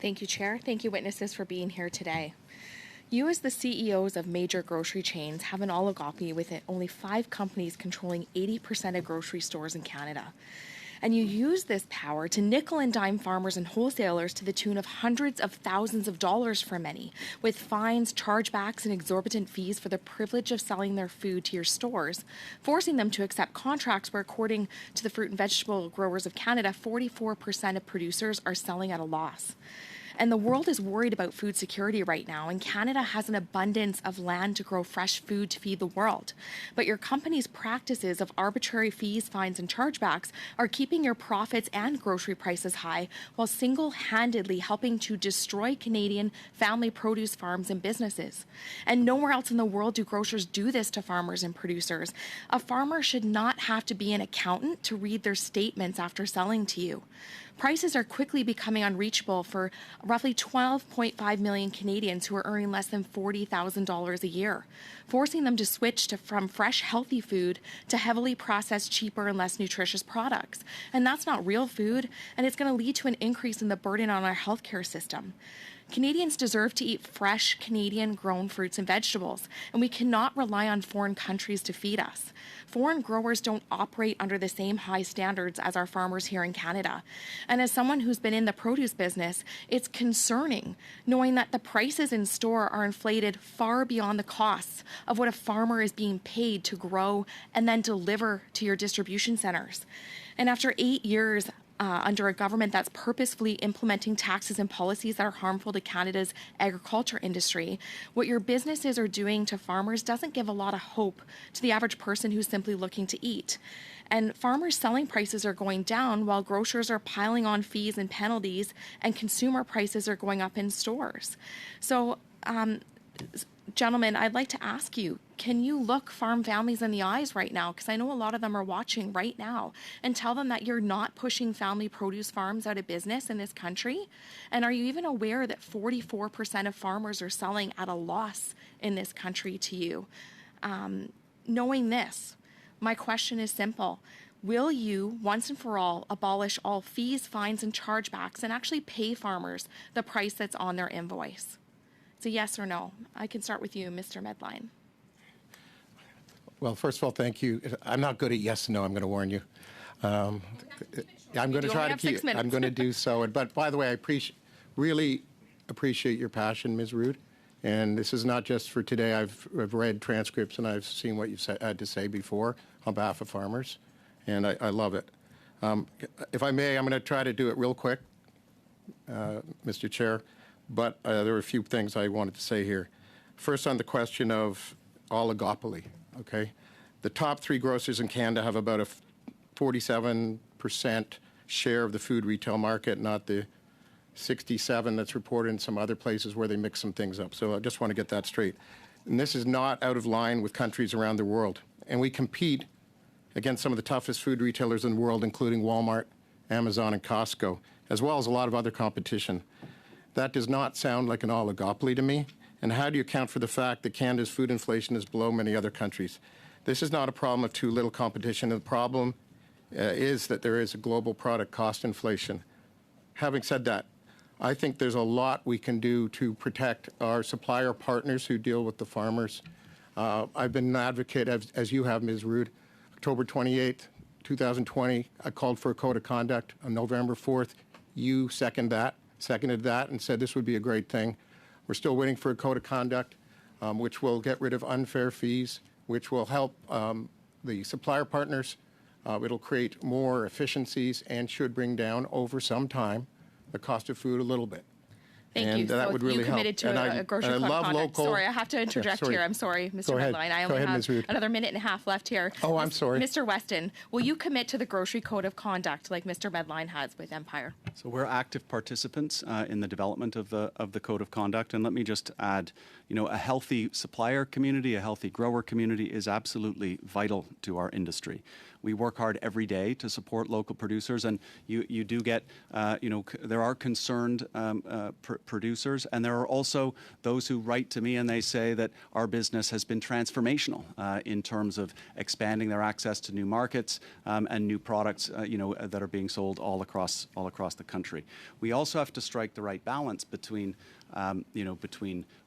Thank you, Chair. Thank you, witnesses, for being here today. You, as the CEOs of major grocery chains, have an oligopoly with only 5 companies controlling 80% of grocery stores in Canada. And you use this power to nickel and dime farmers and wholesalers to the tune of hundreds of thousands of dollars for many, with fines, chargebacks, and exorbitant fees for the privilege of selling their food to your stores, forcing them to accept contracts where, according to the Fruit and Vegetable Growers of Canada, 44% of producers are selling at a loss. And the world is worried about food security right now, and Canada has an abundance of land to grow fresh food to feed the world. But your company's practices of arbitrary fees, fines, and chargebacks are keeping your profits and grocery prices high while single-handedly helping to destroy Canadian family produce farms and businesses. And nowhere else in the world do grocers do this to farmers and producers. A farmer should not have to be an accountant to read their statements after selling to you. Prices are quickly becoming unreachable for roughly 12.5 million Canadians who are earning less than $40,000 a year, forcing them to switch from fresh, healthy food to heavily processed, cheaper, and less nutritious products. And that's not real food, and it's going to lead to an increase in the burden on our healthcare system. Canadians deserve to eat fresh, Canadian-grown fruits and vegetables, and we cannot rely on foreign countries to feed us. Foreign growers don't operate under the same high standards as our farmers here in Canada. And as someone who's been in the produce business, it's concerning knowing that the prices in store are inflated far beyond the costs of what a farmer is being paid to grow and then deliver to your distribution centers. And after 8 years under a government that's purposefully implementing taxes and policies that are harmful to Canada's agriculture industry, what your businesses are doing to farmers doesn't give a lot of hope to the average person who's simply looking to eat. And farmers' selling prices are going down while grocers are piling on fees and penalties, and consumer prices are going up in stores. So, gentlemen, I'd like to ask you, can you look farm families in the eyes right now? Because I know a lot of them are watching right now, and tell them that you're not pushing family produce farms out of business in this country? And are you even aware that 44% of farmers are selling at a loss in this country to you? Knowing this, my question is simple. Will you, once and for all, abolish all fees, fines, and chargebacks and actually pay farmers the price that's on their invoice? It's a yes or no. I can start with you, Mr. Medline. Well, first of all, thank you. I'm not good at yes and no, I'm going to warn you. I'm going to try to keep it. I'm going to do so. But by the way, I really appreciate your passion, Ms. Rood. And this is not just for today. I've read transcripts and I've seen what you've had to say before on behalf of farmers. And I love it. If I may, I'm going to try to do it real quick, Mr. Chair. But there are a few things I wanted to say here. First, on the question of oligopoly, okay? The top 3 grocers in Canada have about a 47% share of the food retail market, not the 67 that's reported in some other places where they mix some things up. So I just want to get that straight. And this is not out of line with countries around the world. And we compete against some of the toughest food retailers in the world, including Walmart, Amazon, and Costco, as well as a lot of other competition. That does not sound like an oligopoly to me. And how do you account for the fact that Canada's food inflation is below many other countries? This is not a problem of too little competition. The problem is that there is a global product cost inflation. Having said that, I think there's a lot we can do to protect our supplier partners who deal with the farmers. I've been an advocate, as you have, Ms. Rood. October 28th, 2020, I called for a code of conduct. On November 4th, you seconded that and said this would be a great thing. We're still waiting for a code of conduct, which will get rid of unfair fees, which will help the supplier partners. It'll create more efficiencies and should bring down over some time the cost of food a little bit. Thank you. That would really you committed help. to a grocery code of conduct. Local. Sorry, I have to interject here. I'm sorry, Mr. Medline. I only have another minute and a half left here. Oh, I'm sorry. Mr. Weston, will you commit to the grocery code of conduct like Mr. Medline has with Empire? So we're active participants in the development of the code of conduct. And let me just add, a healthy supplier community, a healthy grower community is absolutely vital to our industry. We work hard every day to support local producers, and you do get, there are concerned producers. And there are also those who write to me and they say that our business has been transformational in terms of expanding their access to new markets and new products, that are being sold all across the country. We also have to strike the right balance between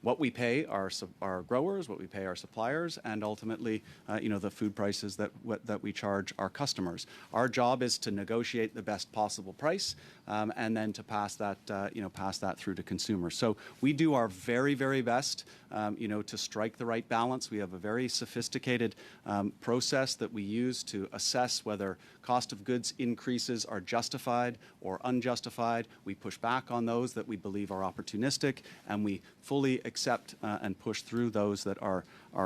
what we pay our growers, what we pay our suppliers, and ultimately, the food prices that we charge our customers. Our job is to negotiate the best possible price, and then to pass that through to consumers. So we do our very, very best, to strike the right balance. We have a very sophisticated process that we use to assess whether cost of goods increases are justified or unjustified. We push back on those that we believe are opportunistic, and we fully accept and push through those that are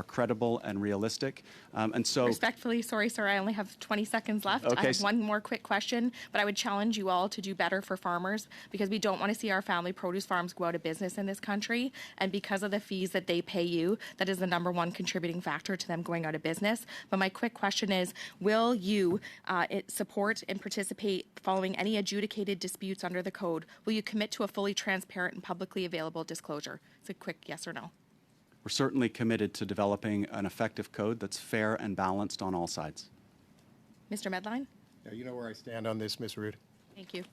credible and realistic. And so, respectfully, sorry, sir, I only have 20 seconds left. Okay. I have one more quick question, but I would challenge you all to do better for farmers, because we don't want to see our family produce farms go out of business in this country. And because of the fees that they pay you, that is the #1 contributing factor to them going out of business. But my quick question is, will you support and participate following any adjudicated disputes under the code? Will you commit to a fully transparent and publicly available disclosure? It's a quick yes or no. we're certainly committed to developing an effective code that's fair and balanced on all sides. Mr. Medline? Now, you know where I stand on this, Ms. Rood. Thank you.